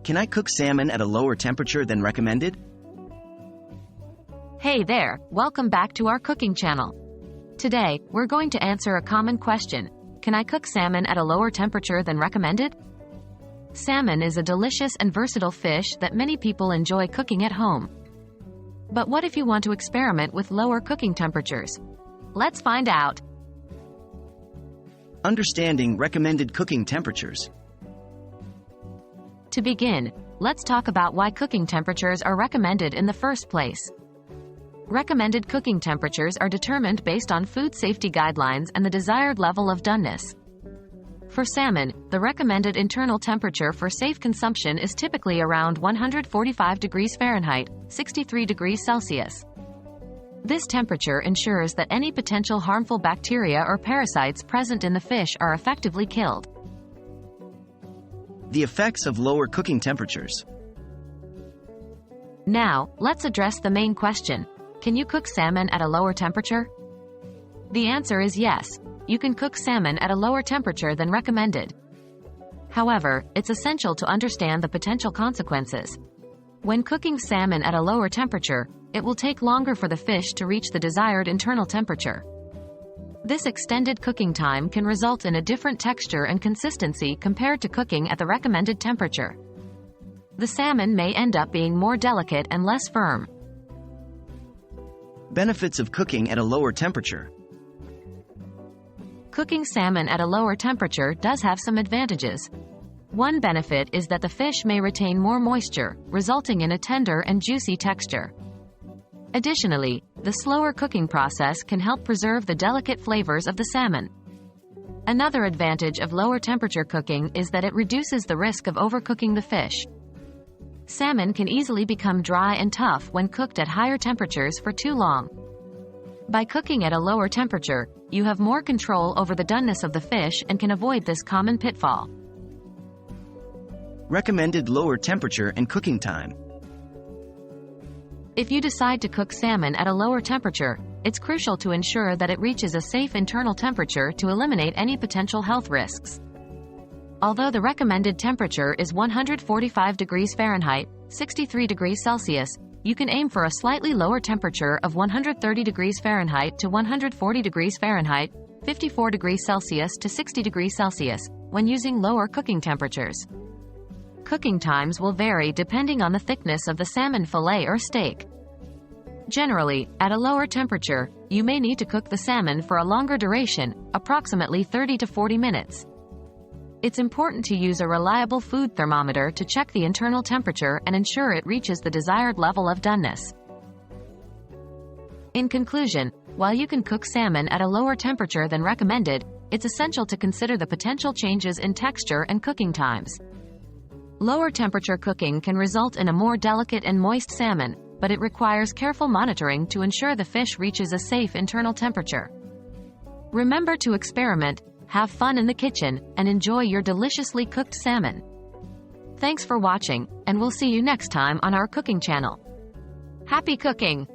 Can I cook salmon at a lower temperature than recommended? Hey there, welcome back to our cooking channel. Today, we're going to answer a common question. Can I cook salmon at a lower temperature than recommended? Salmon is a delicious and versatile fish that many people enjoy cooking at home. But what if you want to experiment with lower cooking temperatures? Let's find out. Understanding recommended cooking temperatures. To begin, let's talk about why cooking temperatures are recommended in the first place. Recommended cooking temperatures are determined based on food safety guidelines and the desired level of doneness. For salmon, the recommended internal temperature for safe consumption is typically around 145 degrees Fahrenheit, 63 degrees Celsius. This temperature ensures that any potential harmful bacteria or parasites present in the fish are effectively killed. The effects of lower cooking temperatures. Now, let's address the main question. Can you cook salmon at a lower temperature? The answer is yes. You can cook salmon at a lower temperature than recommended. However, it's essential to understand the potential consequences. When cooking salmon at a lower temperature, it will take longer for the fish to reach the desired internal temperature. This extended cooking time can result in a different texture and consistency compared to cooking at the recommended temperature. The salmon may end up being more delicate and less firm. Benefits of cooking at a lower temperature. Cooking salmon at a lower temperature does have some advantages. One benefit is that the fish may retain more moisture, resulting in a tender and juicy texture. Additionally, the slower cooking process can help preserve the delicate flavors of the salmon. Another advantage of lower temperature cooking is that it reduces the risk of overcooking the fish. Salmon can easily become dry and tough when cooked at higher temperatures for too long. By cooking at a lower temperature, you have more control over the doneness of the fish and can avoid this common pitfall. Recommended lower temperature and cooking time. If you decide to cook salmon at a lower temperature, it's crucial to ensure that it reaches a safe internal temperature to eliminate any potential health risks. Although the recommended temperature is 145 degrees Fahrenheit, 63 degrees Celsius, you can aim for a slightly lower temperature of 130 degrees Fahrenheit to 140 degrees Fahrenheit, 54 degrees Celsius to 60 degrees Celsius, when using lower cooking temperatures. Cooking times will vary depending on the thickness of the salmon fillet or steak. Generally, at a lower temperature, you may need to cook the salmon for a longer duration, approximately 30 to 40 minutes. It's important to use a reliable food thermometer to check the internal temperature and ensure it reaches the desired level of doneness. In conclusion, while you can cook salmon at a lower temperature than recommended, it's essential to consider the potential changes in texture and cooking times. Lower temperature cooking can result in a more delicate and moist salmon, but it requires careful monitoring to ensure the fish reaches a safe internal temperature. Remember to experiment, have fun in the kitchen, and enjoy your deliciously cooked salmon. Thanks for watching, and we'll see you next time on our cooking channel. Happy cooking!